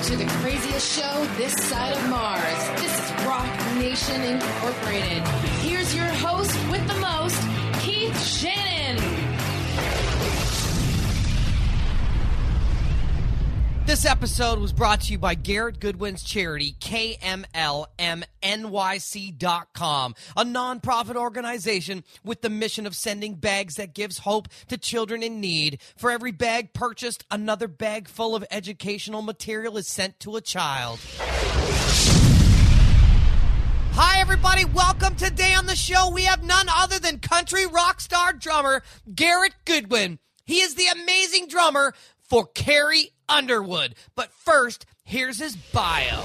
to the craziest show this side of Mars. This is Rock Nation Incorporated. Here's your host with the most, Keith Shannon. This episode was brought to you by Garrett Goodwin's charity, KMLMNYC.com, a nonprofit organization with the mission of sending bags that gives hope to children in need. For every bag purchased, another bag full of educational material is sent to a child. Hi, everybody. Welcome. Today on the show, we have none other than country rock star drummer Garrett Goodwin. He is the amazing drummer for Carrie Underwood. But first, here's his bio.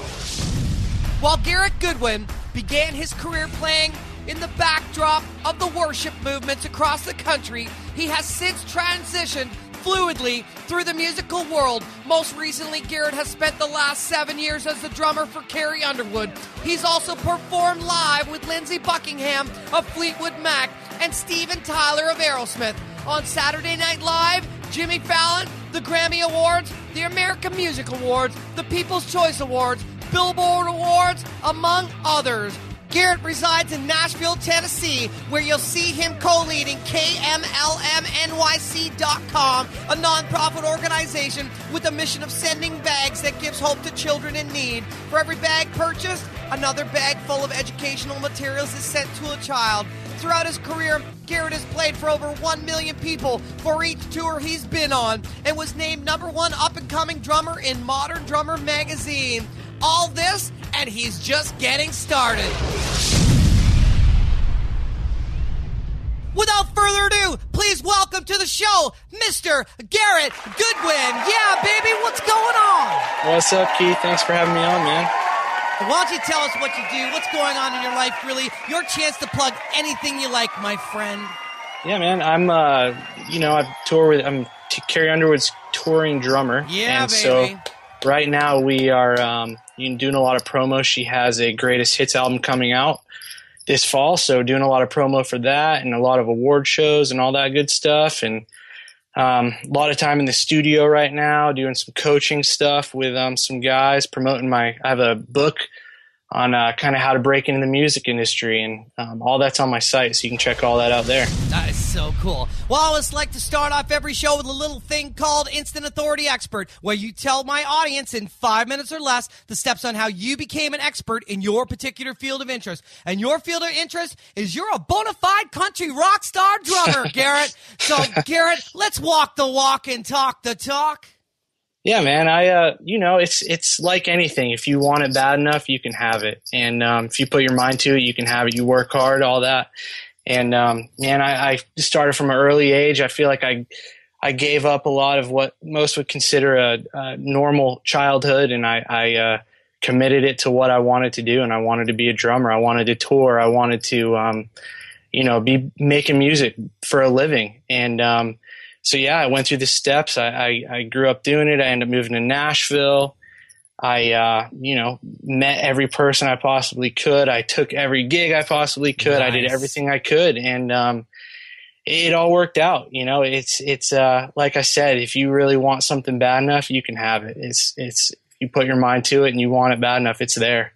While Garrett Goodwin began his career playing in the backdrop of the worship movements across the country, he has since transitioned fluidly through the musical world. Most recently, Garrett has spent the last 7 years as the drummer for Carrie Underwood. He's also performed live with Lindsey Buckingham of Fleetwood Mac and Steven Tyler of Aerosmith. On Saturday Night Live, Jimmy Fallon, the Grammy Awards, the American Music Awards, the People's Choice Awards, Billboard Awards, among others. Garrett resides in Nashville, Tennessee, where you'll see him co-leading KMLMNYC.com, a nonprofit organization with a mission of sending bags that gives hope to children in need. For every bag purchased, another bag full of educational materials is sent to a child. Throughout his career, Garrett has played for over 1 million people for each tour he's been on and was named #1 up-and-coming drummer in Modern Drummer magazine. All this, and he's just getting started. Without further ado, please welcome to the show, Mr. Garrett Goodwin. Yeah, baby, what's going on? What's up, Keith? Thanks for having me on, man. Why don't you tell us what you do, what's going on in your life, really? Your chance to plug anything you like, my friend. Yeah, man. I'm Carrie Underwood's touring drummer. Yeah, and baby. So right now we are doing a lot of promo. She has a greatest hits album coming out this fall, so doing a lot of promo for that and a lot of award shows and all that good stuff. And a lot of time in the studio right now, doing some coaching stuff with some guys, promoting I have a book on kind of how to break into the music industry, and all that's on my site, so you can check all that out there. That is so cool. Well, I always like to start off every show with a little thing called Instant Authority Expert, where you tell my audience in 5 minutes or less the steps on how you became an expert in your particular field of interest. And your field of interest is you're a bona fide country rock star drummer, Garrett. So, Garrett, let's walk the walk and talk the talk. Yeah, man. It's like anything. If you want it bad enough, you can have it. And if you put your mind to it, you can have it. You work hard, all that. And man, I started from an early age. I feel like I gave up a lot of what most would consider a normal childhood, and I committed it to what I wanted to do. And I wanted to be a drummer. I wanted to tour. I wanted to, be making music for a living. And so yeah, I went through the steps. I grew up doing it. I ended up moving to Nashville. I, met every person I possibly could. I took every gig I possibly could. Nice. I did everything I could. And, it all worked out. It's like I said, if you really want something bad enough, you can have it. If you put your mind to it and you want it bad enough, it's there.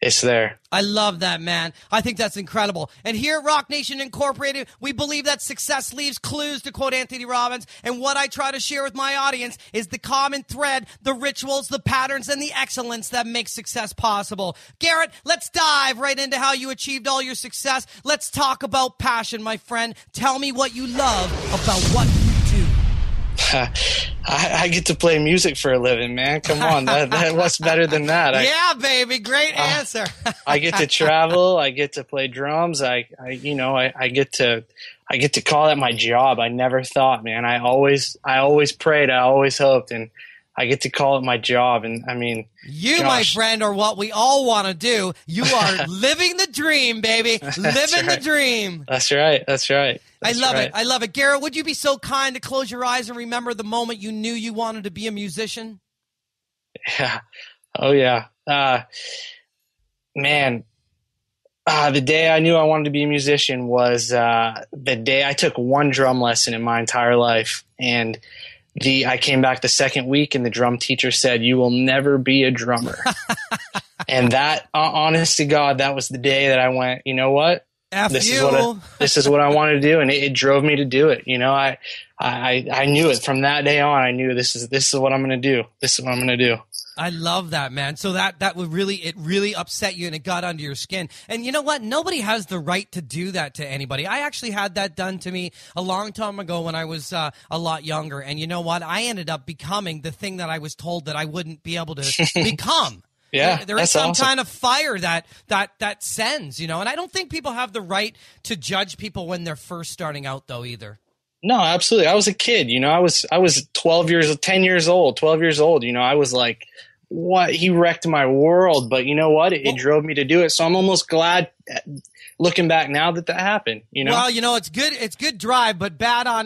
It's there. I love that, man. I think that's incredible. And here at Rock Nation Incorporated, we believe that success leaves clues, to quote Anthony Robbins. And what I try to share with my audience is the common thread, the rituals, the patterns, and the excellence that make success possible. Garrett, let's dive right into how you achieved all your success. Let's talk about passion, my friend. Tell me what you love about what you do. I get to play music for a living, man. Come on, what's better than that? Yeah, baby, great answer. I get to travel. I get to play drums. I get to call that my job. I never thought, man. I always prayed. I always hoped, and I get to call it my job. And I mean, you, my friend, are what we all want to do. You are living the dream, baby. Living the dream. That's right. I love it. I love it. Garrett, would you be so kind to close your eyes and remember the moment you knew you wanted to be a musician? Yeah. Oh, yeah. Man, the day I knew I wanted to be a musician was the day I took one drum lesson in my entire life. And I came back the second week and the drum teacher said, "You will never be a drummer." And that, honest to God, that was the day that I went, you know what? This is what I want to do. And it drove me to do it. You know, I knew it from that day on. I knew this is what I'm going to do. This is what I'm going to do. I love that, man. So that would really upset you and it got under your skin. And you know what? Nobody has the right to do that to anybody. I actually had that done to me a long time ago when I was a lot younger. And you know what? I ended up becoming the thing that I was told that I wouldn't be able to become. Yeah, there is some awesome kind of fire that sends, you know. And I don't think people have the right to judge people when they're first starting out, though, either. No, absolutely. I was a kid, you know. I was 10 years old, 12 years old. You know, I was like, what? He wrecked my world. But you know what? It drove me to do it. So I'm almost glad, looking back now, that happened. You know. Well, you know, it's good drive, but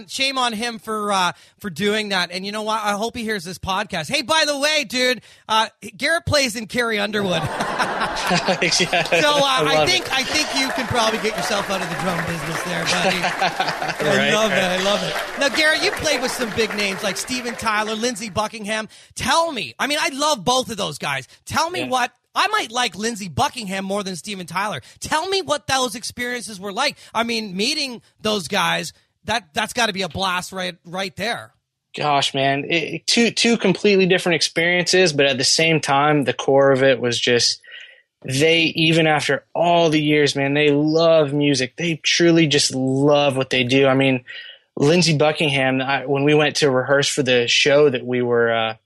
shame on him for doing that. And you know what? I hope he hears this podcast. Hey, by the way, dude, Garrett plays in Carrie Underwood. Yeah, so I think you can probably get yourself out of the drum business there, buddy. I love it. Now, Garrett, you played with some big names like Steven Tyler, Lindsey Buckingham. Tell me, I mean, I love both of those guys. Tell me what. I might like Lindsey Buckingham more than Steven Tyler. Tell me what those experiences were like. I mean, meeting those guys, that's got to be a blast right there. Gosh, man, two completely different experiences, but at the same time, the core of it was just even after all the years, man, they love music. They truly just love what they do. I mean, Lindsey Buckingham, when we went to rehearse for the show that we were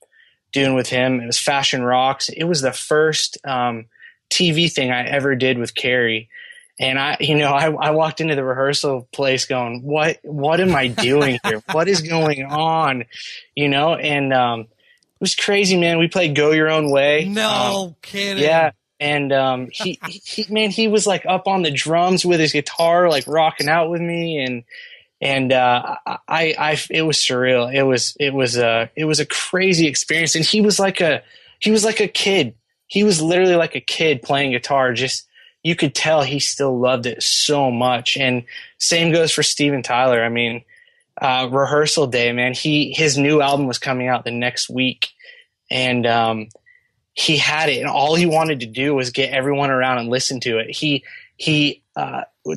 doing with him, it was Fashion Rocks. It was the first TV thing I ever did with Carrie. And I walked into the rehearsal place going, what am I doing here? What is going on? You know, and it was crazy, man. We played Go Your Own Way. No kidding. Yeah. And he was like up on the drums with his guitar, like rocking out with me. And it was surreal. It was a crazy experience. And he was like a kid. He was literally like a kid playing guitar. Just, you could tell he still loved it so much. And same goes for Steven Tyler. I mean, rehearsal day, man, his new album was coming out the next week, and he had it, and all he wanted to do was get everyone around and listen to it. He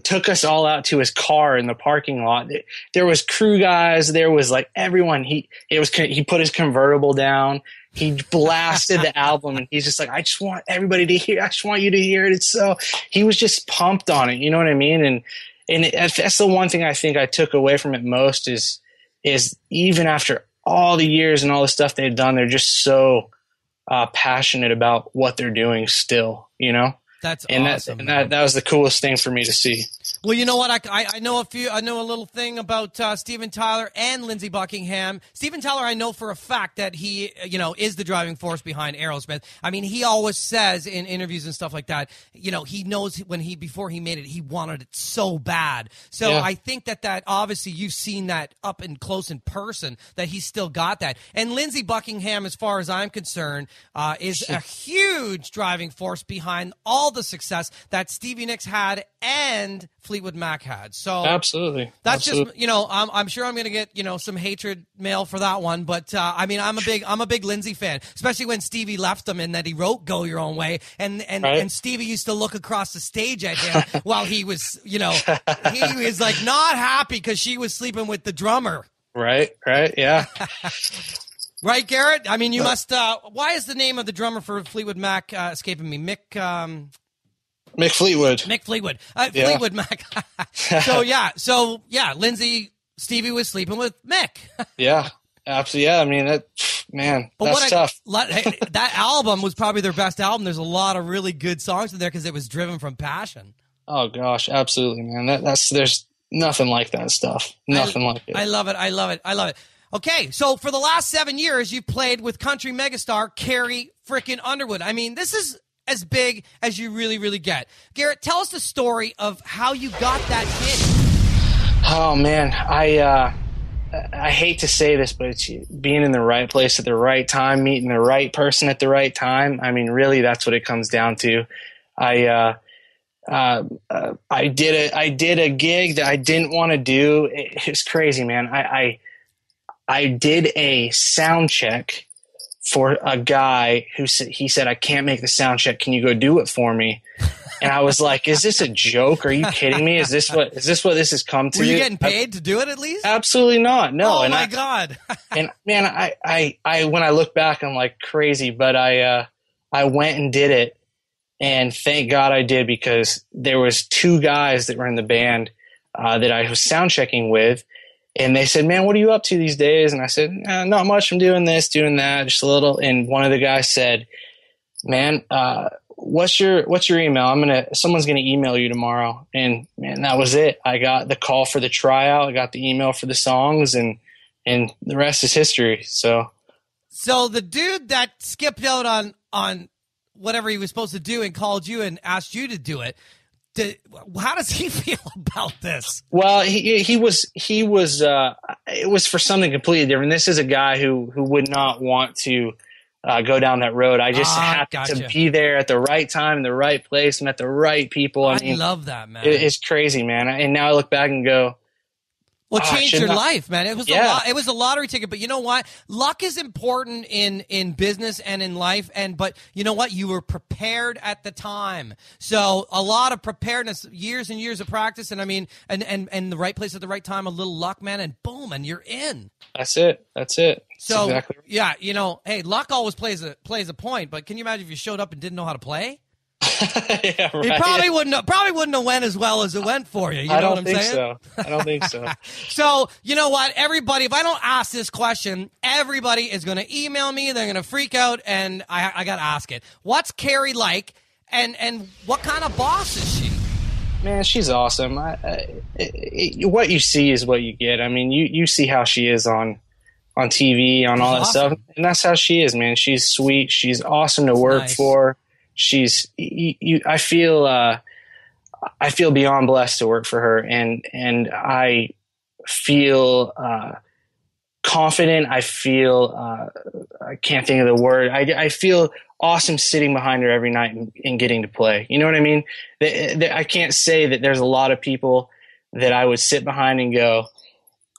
took us all out to his car in the parking lot. There was crew guys. There was like everyone. He put his convertible down. He blasted the album, and he's just like, I just want everybody to hear. I just want you to hear it. He was just pumped on it. You know what I mean? And that's the one thing I think I took away from it most is even after all the years and all the stuff they've done, they're just so passionate about what they're doing still, you know? That's awesome. That was the coolest thing for me to see. Well, you know what? I know a little thing about Steven Tyler and Lindsey Buckingham. Steven Tyler, I know for a fact that he, is the driving force behind Aerosmith. I mean, he always says in interviews and stuff like that, he knows before he made it, he wanted it so bad. So yeah. I think that obviously you've seen that up and close in person, that he's still got that. And Lindsey Buckingham, as far as I'm concerned, is a huge driving force behind all the success that Stevie Nicks had and Fleetwood Mac had. So absolutely, that's just I'm sure I'm going to get some hatred mail for that one, but I mean I'm a big Lindsey fan, especially when Stevie left him and that he wrote "Go Your Own Way," and Stevie used to look across the stage at him while he was he was like not happy because she was sleeping with the drummer. Right, yeah. Right, Garrett? I mean, you must. Why is the name of the drummer for Fleetwood Mac escaping me? Mick Fleetwood. Fleetwood Mac. So Stevie was sleeping with Mick. Yeah, absolutely. Yeah, I mean, that's tough. That album was probably their best album. There's a lot of really good songs in there because it was driven from passion. Oh gosh, absolutely, man. There's nothing like that stuff. Nothing like it. I love it. Okay, so for the last 7 years, you've played with country megastar Carrie frickin' Underwood. I mean, this is as big as you really, really get. Garrett, tell us the story of how you got that gig. Oh, man. I hate to say this, but it's being in the right place at the right time, meeting the right person at the right time. I mean, really, that's what it comes down to. I did a gig that I didn't want to do. It was crazy, man. I did a sound check for a guy who he said, I can't make the sound check. Can you go do it for me? And I was like, is this a joke? Are you kidding me? Is this what this has come to? Were you getting paid to do it at least? Absolutely not. No. Oh, my God. And man, I when I look back, I'm like crazy, but I went and did it. And thank God I did, because there was 2 guys that were in the band that I was sound checking with. And they said, man, what are you up to these days? And I said, not much. I'm doing this, doing that, just a little. And one of the guys said, man, what's your email? Someone's going to email you tomorrow. And man, that was it. I got the call for the tryout. I got the email for the songs, and the rest is history. So the dude that skipped out on whatever he was supposed to do and called you and asked you to do it, how does he feel about this? Well, he was it was for something completely different. This is a guy who would not want to go down that road. I just happened to be there at the right time, in the right place, met the right people. I mean, love that, man. It's crazy, man. And now I look back and go, well, it changed your life, man. It was it was a lottery ticket, but you know what? Luck is important in business and in life, but you know what? You were prepared at the time. So a lot of preparedness, years and years of practice, and I mean, and the right place at the right time, a little luck, man, and boom, and you're in. That's it. So exactly right. Yeah, you know, hey, luck always plays a point, but can you imagine if you showed up and didn't know how to play? Yeah, right. It probably wouldn't have went as well as it went for you. You know what I'm saying? I don't think so. So, you know what? Everybody, if I don't ask this question, everybody is going to email me. They're going to freak out, and I got to ask it. What's Carrie like, and what kind of boss is she? Man, she's awesome. What you see is what you get. I mean, you see how she is on TV, on all that stuff, and that's how she is, man. She's sweet. She's awesome to work for. I feel beyond blessed to work for her, and I feel confident. I feel I can't think of the word. I feel awesome sitting behind her every night and getting to play. You know what I mean? I can't say that there's a lot of people that I would sit behind and go,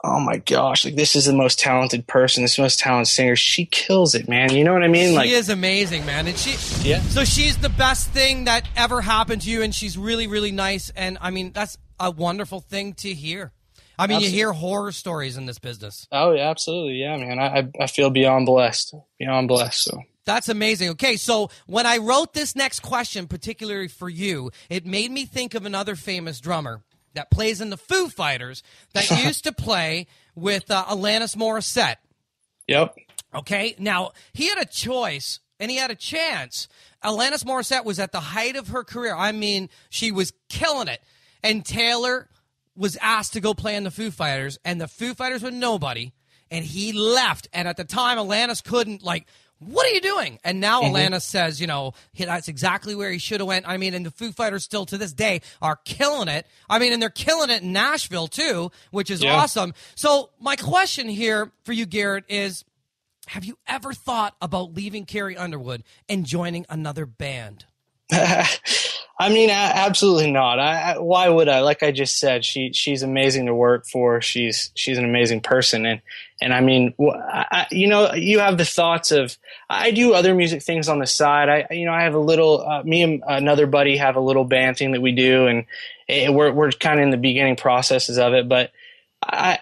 oh my gosh, like this is the most talented person, this most talented singer. She kills it, man. You know what I mean? She is amazing, man. And so she's the best thing that ever happened to you, and she's really, really nice. And I mean, that's a wonderful thing to hear. I mean, absolutely. You hear horror stories in this business. Oh, yeah, absolutely. Yeah, man. I feel beyond blessed. So that's amazing. Okay, so when I wrote this next question, particularly for you, it made me think of another famous drummer that plays in the Foo Fighters that used to play with Alanis Morissette. Yep. Okay, now he had a choice and he had a chance. Alanis Morissette was at the height of her career. I mean, she was killing it. And Taylor was asked to go play in the Foo Fighters, and the Foo Fighters were nobody, and he left. And at the time, Alanis couldn't, what are you doing? And now Alanis says, that's exactly where he should have went. I mean, and the Foo Fighters still to this day are killing it. I mean, and they're killing it in Nashville too, which is awesome. So my question here for you, Garrett, is have you ever thought about leaving Carrie Underwood and joining another band? I mean, absolutely not. Why would I? Like I just said, she's amazing to work for. She's an amazing person, and I mean, you have the thoughts of. I do other music things on the side. I have a little. Me and another buddy have a little band thing that we do, and we're kind of in the beginning processes of it. But I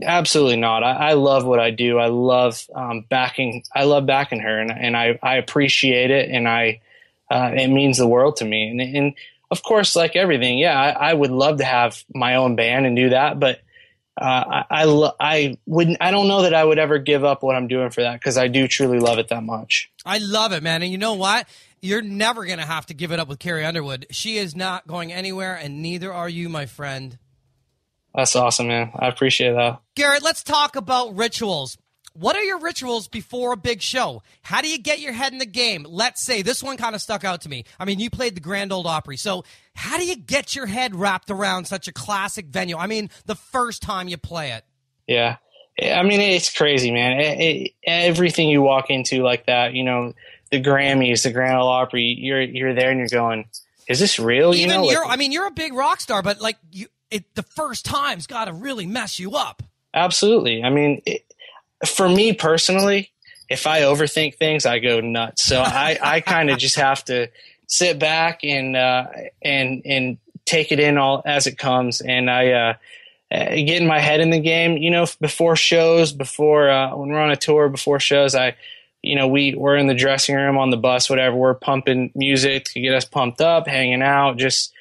absolutely not. I love what I do. I love backing. I love backing her, and I appreciate it, and it means the world to me. And of course, like everything, I would love to have my own band and do that. But I don't know that I would ever give up what I'm doing for that, because I do truly love it that much. I love it, man. And you know what? You're never going to have to give it up with Carrie Underwood. She is not going anywhere, and neither are you, my friend. That's awesome, man. I appreciate that. Garrett, let's talk about rituals. What are your rituals before a big show? How do you get your head in the game? Let's say this one kind of stuck out to me. I mean, you played the Grand Ole Opry. So how do you get your head wrapped around such a classic venue? I mean, the first time you play it. Yeah. I mean, it's crazy, man. Everything you walk into like that, the Grammys, the Grand Ole Opry, you're there and you're going, is this real? You're a big rock star, but the first time's got to really mess you up. Absolutely. I mean, for me personally, if I overthink things, I go nuts. So I kind of just have to sit back and take it in all as it comes. And I get my head in the game, before shows, when we're on a tour, before shows, we're in the dressing room, on the bus, whatever, we're pumping music to get us pumped up, hanging out, just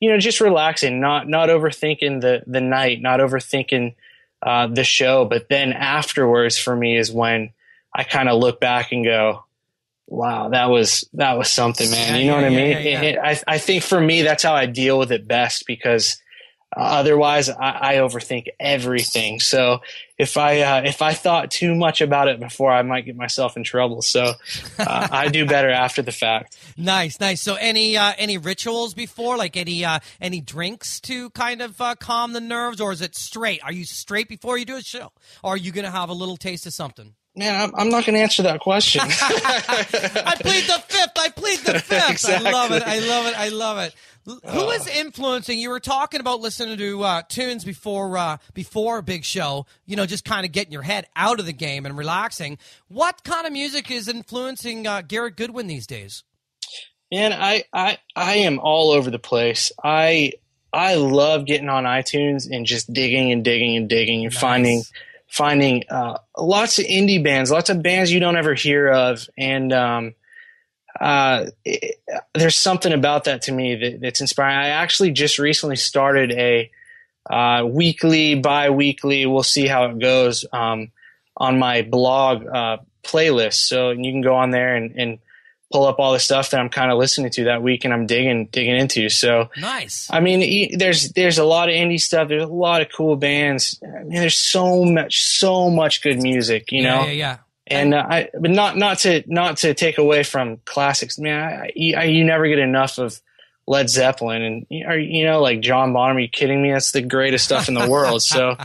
relaxing, not overthinking the night, not overthinking the show. But then afterwards for me is when I kind of look back and go, wow, that was something, man. You know what I mean? Yeah. I think for me, that's how I deal with it best, because otherwise I overthink everything. So if I thought too much about it before, I might get myself in trouble. So I do better after the fact. Nice. So any rituals before, like any drinks to kind of calm the nerves, or is it straight? Are you straight before you do a show, or are you going to have a little taste of something? Man, I'm not going to answer that question. I plead the fifth. Exactly. I love it. Who is influencing? You were talking about listening to tunes before a big show, just kind of getting your head out of the game and relaxing. What kind of music is influencing Garrett Goodwin these days? Man, I am all over the place. I love getting on iTunes and just digging and nice. finding lots of indie bands, lots of bands you don't ever hear of. And there's something about that to me that's inspiring. I actually just recently started a weekly, bi-weekly, we'll see how it goes, on my blog playlist. So you can go on there and pull up all the stuff that I'm kind of listening to that week and I'm digging into. So nice. I mean, there's a lot of indie stuff. There's a lot of cool bands. I mean, there's so much good music, Yeah. And but not to take away from classics, man. You never get enough of Led Zeppelin and like John Bonham. Are you kidding me? That's the greatest stuff in the world. So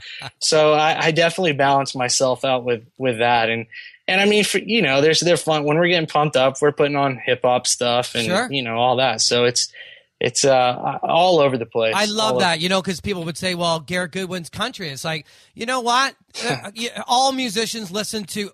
I definitely balance myself out with that. And I mean, they're fun when we're getting pumped up. We're putting on hip hop stuff and sure. All that. So it's all over the place. I love that, because people would say, well, Garrett Goodwin's country. It's like, you know what? All musicians listen to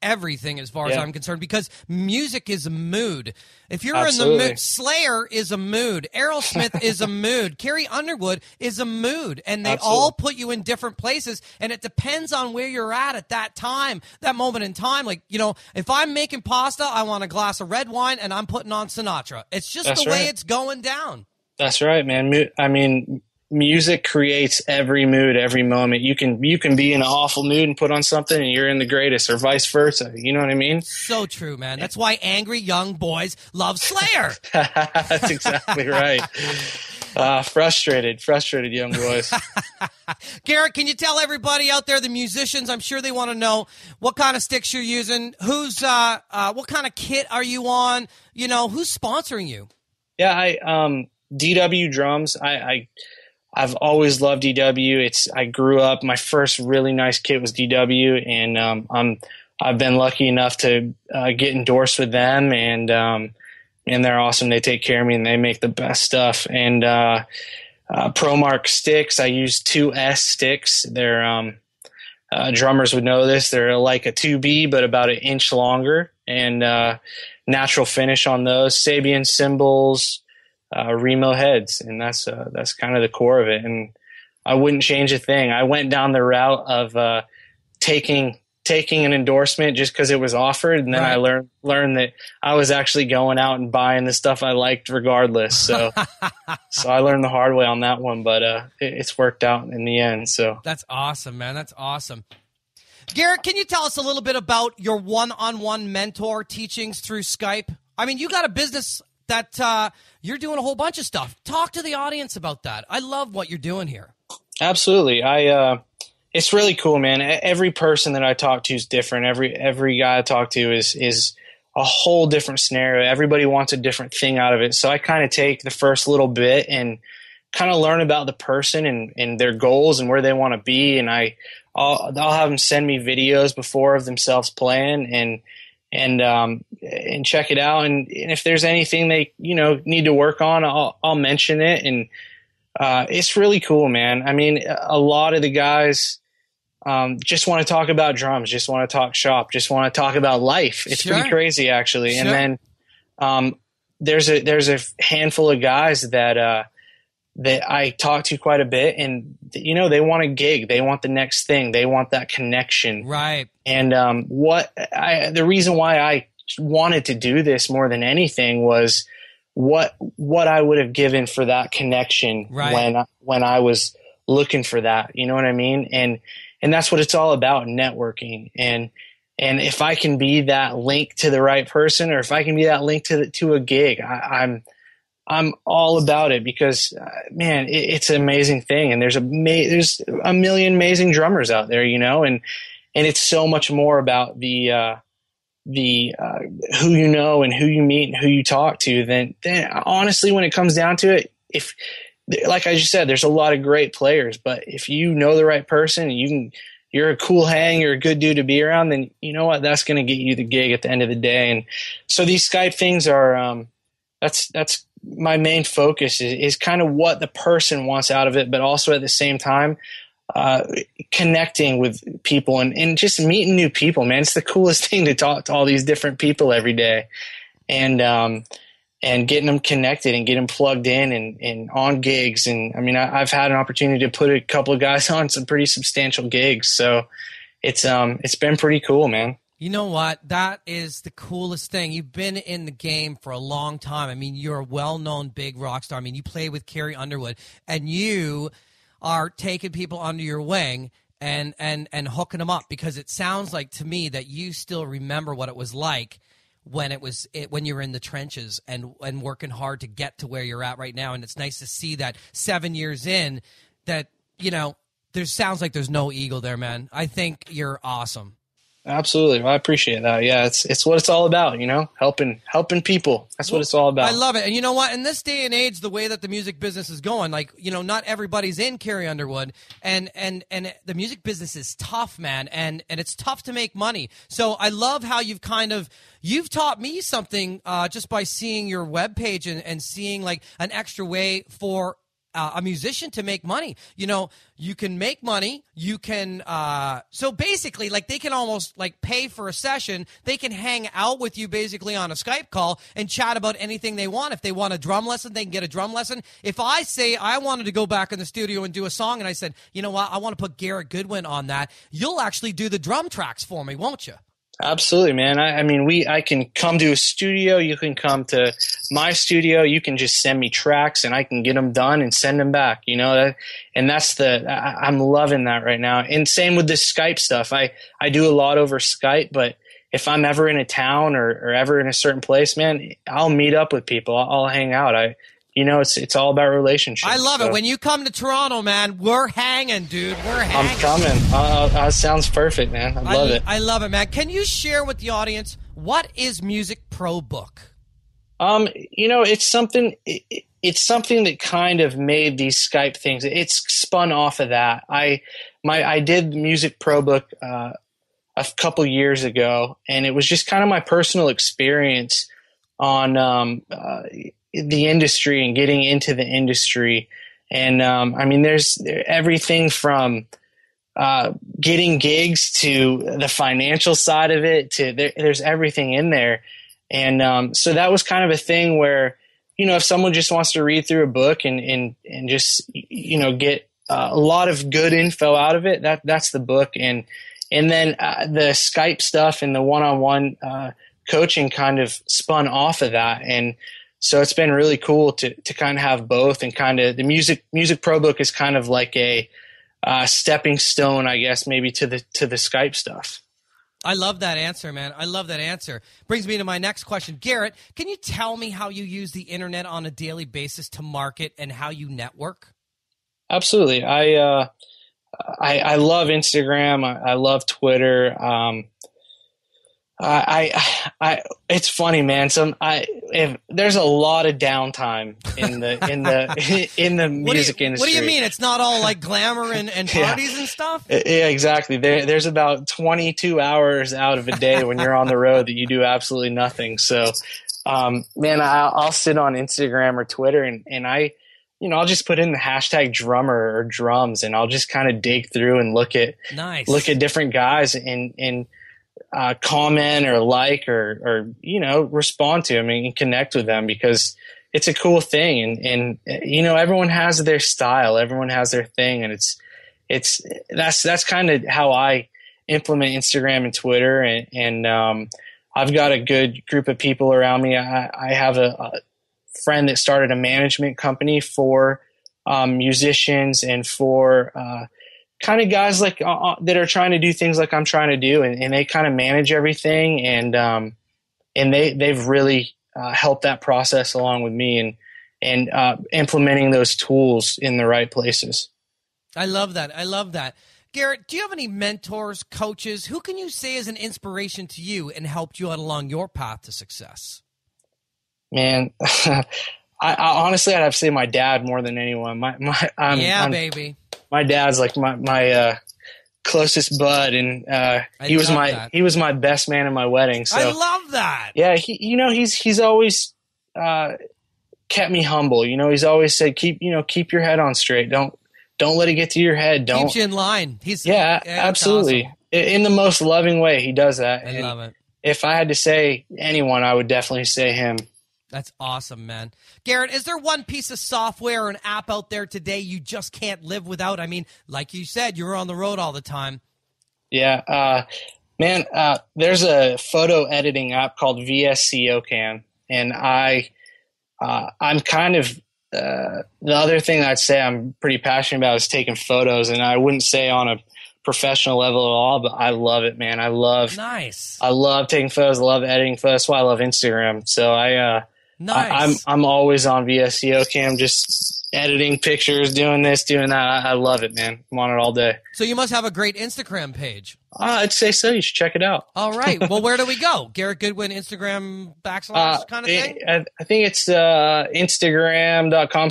everything as far as I'm concerned, because music is a mood. If you're Absolutely. in the mood, Slayer is a mood. Aerosmith is a mood. Carrie Underwood is a mood. And they Absolutely. all put you in different places. And it depends on where you're at that time, that moment in time. Like, if I'm making pasta, I want a glass of red wine and I'm putting on Sinatra. It's just the way it's going down. That's right, man. I mean, music creates every mood, every moment. You can be in an awful mood and put on something and you're in the greatest, or vice versa. You know what I mean? So true, man. That's why angry young boys love Slayer. That's exactly right. Frustrated young boys. Garrett, can you tell everybody out there, the musicians, I'm sure they want to know what kind of sticks you're using, what kind of kit are you on, who's sponsoring you? Yeah, DW drums. I've always loved DW. I grew up, my first really nice kit was DW, and I've been lucky enough to get endorsed with them, and they're awesome. They take care of me and they make the best stuff. And ProMark sticks, I use 2S sticks. They're drummers would know this. They're like a 2B, but about an inch longer, and natural finish on those. Sabian cymbals, Remo heads, and that's kind of the core of it. And I wouldn't change a thing. I went down the route of taking an endorsement just because it was offered, and then I learned that I was actually going out and buying the stuff I liked regardless. So so I learned the hard way on that one, but it's worked out in the end. So that's awesome, man. That's awesome. Garrett, can you tell us a little bit about your one-on-one mentor teachings through Skype? I mean, you got a business that you're doing a whole bunch of stuff. Talk to the audience about that. I love what you're doing here. Absolutely. It's really cool, man. Every person that I talk to is different. Every guy I talk to is a whole different scenario. Everybody wants a different thing out of it. So I kind of take the first little bit and kind of learn about the person and their goals and where they want to be. And I'll have them send me videos before of themselves playing and check it out. And if there's anything they, need to work on, I'll mention it. And it's really cool, man. I mean, a lot of the guys just want to talk about drums, just want to talk shop, just want to talk about life. It's pretty crazy, actually. Sure. And then there's a handful of guys that I talk to quite a bit, and they want a gig, they want the next thing, they want that connection, right? And the reason why I wanted to do this more than anything was what I would have given for that connection, right, when I was looking for that. You know what I mean? And that's what it's all about, networking. And if I can be that link to the right person, or if I can be that link to a gig, I'm all about it, because man, it's an amazing thing. And there's a million amazing drummers out there, and it's so much more about the who you know and who you meet and who you talk to than honestly, when it comes down to it, if, like I just said, there's a lot of great players, but if you know the right person and you're a cool hang, you're a good dude to be around, then you know what, that's going to get you the gig at the end of the day. And so these Skype things are, that's my main focus is kind of what the person wants out of it, but also at the same time, connecting with people and just meeting new people, man. It's the coolest thing to talk to all these different people every day, and getting them connected and getting them plugged in and on gigs. And I mean, I've had an opportunity to put a couple of guys on some pretty substantial gigs. So it's been pretty cool, man. You know what? That is the coolest thing. You've been in the game for a long time. I mean, you're a well-known big rock star. I mean, you play with Carrie Underwood, and you are taking people under your wing and hooking them up, because it sounds like to me that you still remember what it was like when when you were in the trenches and working hard to get to where you're at right now. And it's nice to see that 7 years in that, there sounds like there's no ego there, man. I think you're awesome. Absolutely. Well, I appreciate that. Yeah, it's what it's all about, helping people. That's what it's all about. I love it. And you know what? In this day and age, the way that the music business is going, like, not everybody's in Carrie Underwood, and the music business is tough, man, and it's tough to make money. So I love how you've taught me something just by seeing your webpage and seeing like an extra way for a musician to make money. You can make money. You can, so basically, like, they can almost like pay for a session. They can hang out with you basically on a Skype call and chat about anything they want. If they want a drum lesson, they can get a drum lesson. If I say I wanted to go back in the studio and do a song, and I said, you know what, I want to put Garrett Goodwin on that, you'll actually do the drum tracks for me, won't you? Absolutely, man. I can come to a studio. You can come to my studio. You can just send me tracks and I can get them done and send them back, and that's I'm loving that right now. And same with this Skype stuff. I do a lot over Skype, but if I'm ever in a town or ever in a certain place, man, I'll meet up with people. I'll hang out. It's all about relationships. I love it. When you come to Toronto, man, we're hanging, dude. We're hanging. I'm coming. Sounds perfect, man. I love it. I love it, man. Can you share with the audience, what is Music Pro Book? It's something that kind of made these Skype things. It's spun off of that. I did Music Pro Book a couple years ago, and it was just kind of my personal experience on the industry and getting into the industry. And there's everything from getting gigs to the financial side of it to there's everything in there. And so that was kind of a thing where, if someone just wants to read through a book and just, get a lot of good info out of it, that's the book. And then the Skype stuff and the one-on-one coaching kind of spun off of that. And so it's been really cool to kind of have both, and kind of the music pro book is kind of like a stepping stone, I guess, maybe to the Skype stuff. I love that answer, man. I love that answer. Brings me to my next question. Garrett, can you tell me how you use the internet on a daily basis to market and how you network? Absolutely. I love Instagram. I love Twitter. It's funny, man. There's a lot of downtime in the music industry. What do you mean? It's not all like glamour and parties and stuff? Yeah, exactly. There's about 22 hours out of a day when you're on the road that you do absolutely nothing. So, man, I'll sit on Instagram or Twitter and I I'll just put in the hashtag drummer or drums, and I'll just kind of dig through and look at different guys and comment or like or respond to them and connect with them, because it's a cool thing. And everyone has their style, everyone has their thing, and that's kind of how I implement Instagram and Twitter. And I've got a good group of people around me. I have a friend that started a management company for musicians and for kind of guys like that are trying to do things like I'm trying to do, and they kind of manage everything, and they've really helped that process along with me and implementing those tools in the right places. I love that. Garrett, do you have any mentors, coaches? Who can you say is an inspiration to you and helped you out along your path to success? Man, I honestly, I'd have to say my dad more than anyone. Baby. My dad's like my closest bud, and he was my best man in my wedding. So I love that. Yeah, he's always kept me humble. He's always said keep your head on straight. Don't let it get to your head. Don't keep you in line. Absolutely. Awesome. In the most loving way, he does that. I love it. If I had to say anyone, I would definitely say him. That's awesome, man. Garrett, is there one piece of software or an app out there today you just can't live without? I mean, like you said, you're on the road all the time. Yeah. Man, there's a photo editing app called VSCOCam, and I'm kind of the other thing I'd say I'm pretty passionate about is taking photos, and I wouldn't say on a professional level at all, but I love it, man. I love taking photos. I love editing photos. That's why I love Instagram. So I'm always on VSCOCam, just editing pictures, doing this, doing that. I love it, man. I'm on it all day. So you must have a great Instagram page. I'd say so. You should check it out. All right. Well, where do we go? Garrett Goodwin, Instagram / kind of thing? I think it's Instagram.com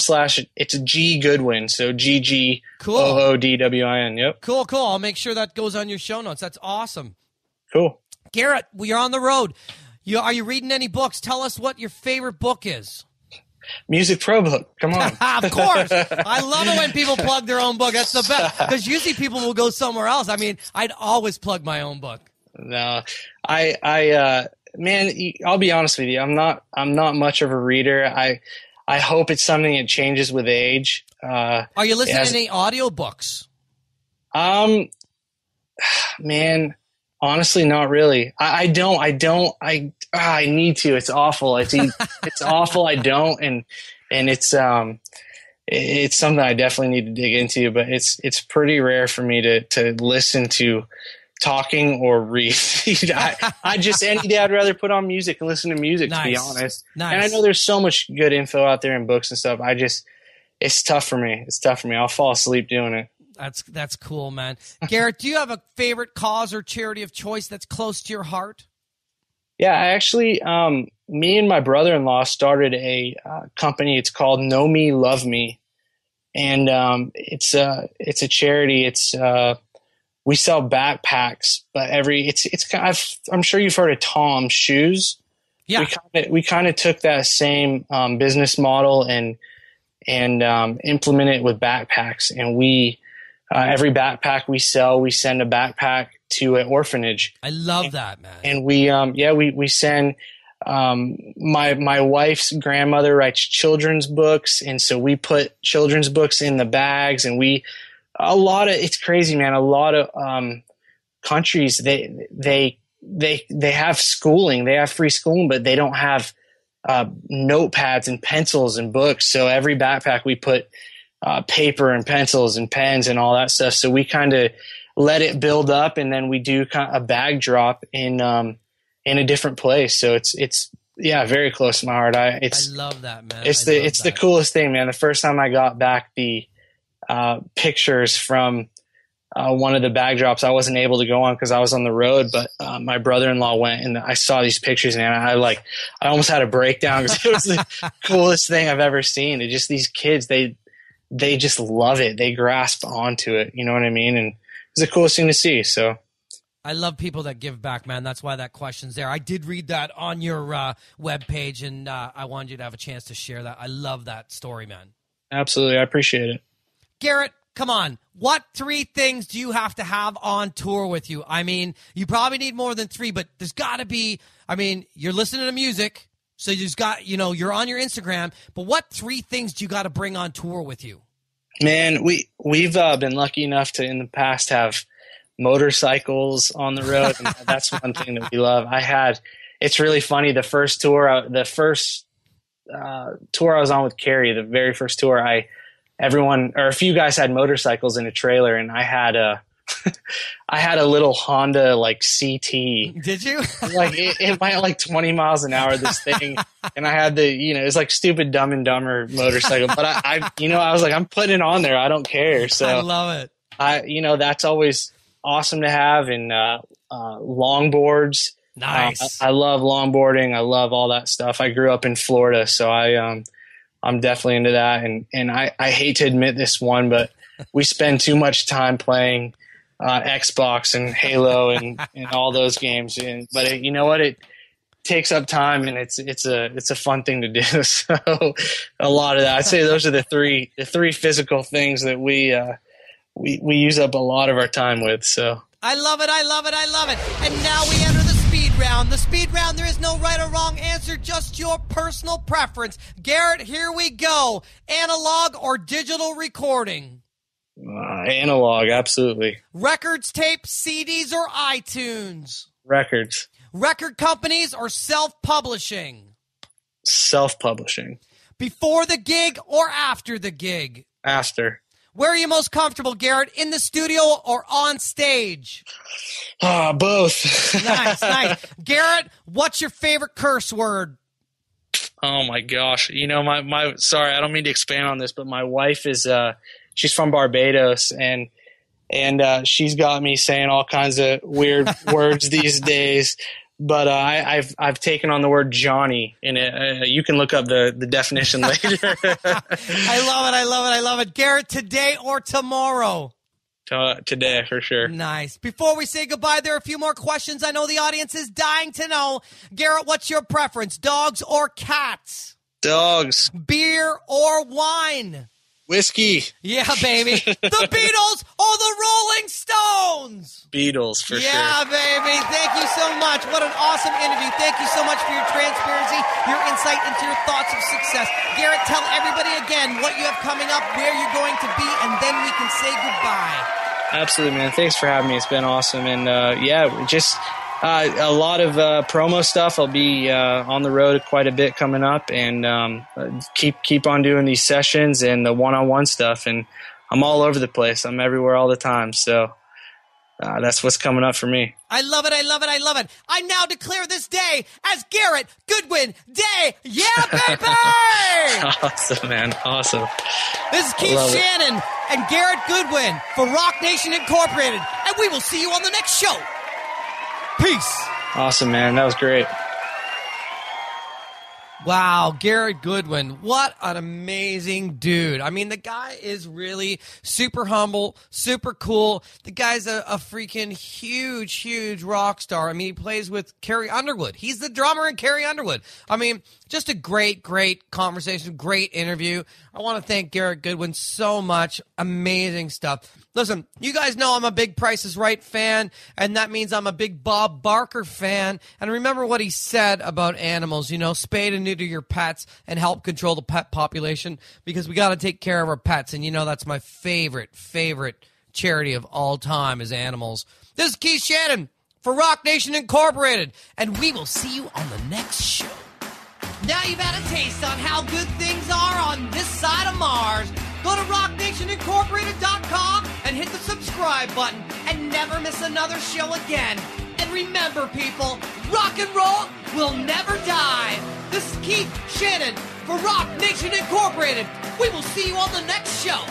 / it's G Goodwin. So GGOODWIN. Yep. Cool. I'll make sure that goes on your show notes. That's awesome. Cool. Garrett, you're on the road. Are you reading any books? Tell us what your favorite book is. Music Pro Book. Come on. Of course. I love it when people plug their own book. That's the best. Because usually people will go somewhere else. I mean, I'd always plug my own book. No, man, I'll be honest with you. I'm not much of a reader. I hope it's something that changes with age. Are you listening to any audiobooks? Man, honestly, not really. I need to. It's awful. It's awful. I don't, and it's something I definitely need to dig into. But it's pretty rare for me to listen to talking or read. I just any day I'd rather put on music and listen to music. To be honest, and I know there's so much good info out there in books and stuff. It's tough for me. I'll fall asleep doing it. That's cool, man. Garrett, do you have a favorite cause or charity of choice that's close to your heart? Yeah, I actually, me and my brother-in-law started a company. It's called Know Me, Love Me, and it's a charity. It's we sell backpacks, but I'm sure you've heard of Tom's shoes. Yeah, we kind of took that same business model and implement it with backpacks, and we. Every backpack we sell, we send a backpack to an orphanage. I love that, man. And we send, my wife's grandmother writes children's books. And so we put children's books in the bags, and it's crazy, man. A lot of, countries, they have schooling, they have free schooling, but they don't have, notepads and pencils and books. So every backpack we put, paper and pencils and pens and all that stuff. So we kind of let it build up, and then we do kind of a bag drop in a different place. So it's very close to my heart. I love that, man. It's the coolest thing, man. The first time I got back the pictures from one of the bag drops, I wasn't able to go on because I was on the road, but my brother-in-law went, and I saw these pictures, and I almost had a breakdown because it was the coolest thing I've ever seen. It just, these kids, they just love it. They grasp onto it. You know what I mean? And it's the coolest thing to see. So I love people that give back, man. That's why that question's there. I did read that on your webpage, and I wanted you to have a chance to share that. I love that story, man. Absolutely. I appreciate it. Garrett, come on. What 3 things do you have to have on tour with you? I mean, you probably need more than 3, but there's got to be, I mean, you're listening to music, so you just got, you're on your Instagram, but what 3 things do you got to bring on tour with you? Man, we've been lucky enough to in the past have motorcycles on the road, and that's one thing that we love. It's really funny. The first tour I was on with Carrie, the very first tour, a few guys had motorcycles in a trailer, and I had a little Honda like CT. Did you? Like it went like 20 miles an hour, this thing, and I had it's like stupid Dumb and Dumber motorcycle. But I was like, I'm putting it on there. I don't care. So I love it. That's always awesome to have. And longboards. Nice. I love longboarding. I love all that stuff. I grew up in Florida, so I'm definitely into that. And I hate to admit this one, but we spend too much time playing Xbox and Halo and all those games. But you know what? It takes up time, and it's a fun thing to do. So a lot of that, I'd say those are the three physical things that we use up a lot of our time with. So I love it. I love it. I love it. And now we enter the speed round. The speed round, there is no right or wrong answer, just your personal preference. Garrett, here we go. Analog or digital recording? Analog, absolutely. Records, tapes, CDs, or iTunes? Records. Record companies or self-publishing? Self-publishing. Before the gig or after the gig? After. Where are you most comfortable, Garrett? In the studio or on stage? Both. Nice. Garrett, what's your favorite curse word? Oh my gosh. My sorry, I don't mean to expand on this, but my wife is she's from Barbados, and she's got me saying all kinds of weird words these days. But I've taken on the word Johnny in it. You can look up the definition later. I love it. Garrett, today or tomorrow? Today, for sure. Nice. Before we say goodbye, there are a few more questions I know the audience is dying to know. Garrett, what's your preference, dogs or cats? Dogs. Beer or wine? Whiskey. Yeah, baby. The Beatles or the Rolling Stones? Beatles, for sure. Yeah, baby. Thank you so much. What an awesome interview. Thank you so much for your transparency, your insight into your thoughts of success. Garrett, tell everybody again what you have coming up, where you're going to be, and then we can say goodbye. Absolutely, man. Thanks for having me. It's been awesome. And, just a lot of promo stuff. I'll be on the road quite a bit coming up, and keep on doing these sessions and the one-on-one stuff. And I'm all over the place. I'm everywhere all the time. So that's what's coming up for me. I love it. I love it. I love it. I now declare this day as Garrett Goodwin Day. Yeah, baby! Awesome, man. Awesome. This is Keith Shannon and Garrett Goodwin for Rock Nation Incorporated, and we will see you on the next show. Peace. Awesome, man. That was great. Wow, Garrett Goodwin, what an amazing dude. I mean, the guy is really super humble, super cool. The guy's a freaking huge rock star. I mean, he plays with Carrie Underwood. He's the drummer in Carrie Underwood. I mean, just a great conversation, great interview. I want to thank Garrett Goodwin so much. Amazing stuff. Listen, you guys know I'm a big Price is Right fan, and that means I'm a big Bob Barker fan. And remember what he said about animals, spay and neuter your pets and help control the pet population, because we got to take care of our pets. And that's my favorite charity of all time is animals. This is Keith Shannon for Rock Nation Incorporated, and we will see you on the next show. Now you've had a taste on how good things are on this side of Mars. Go to rocknationincorporated.com and hit the subscribe button and never miss another show again. And remember, people, rock and roll will never die. This is Keith Shannon for Rock Nation Incorporated. We will see you on the next show.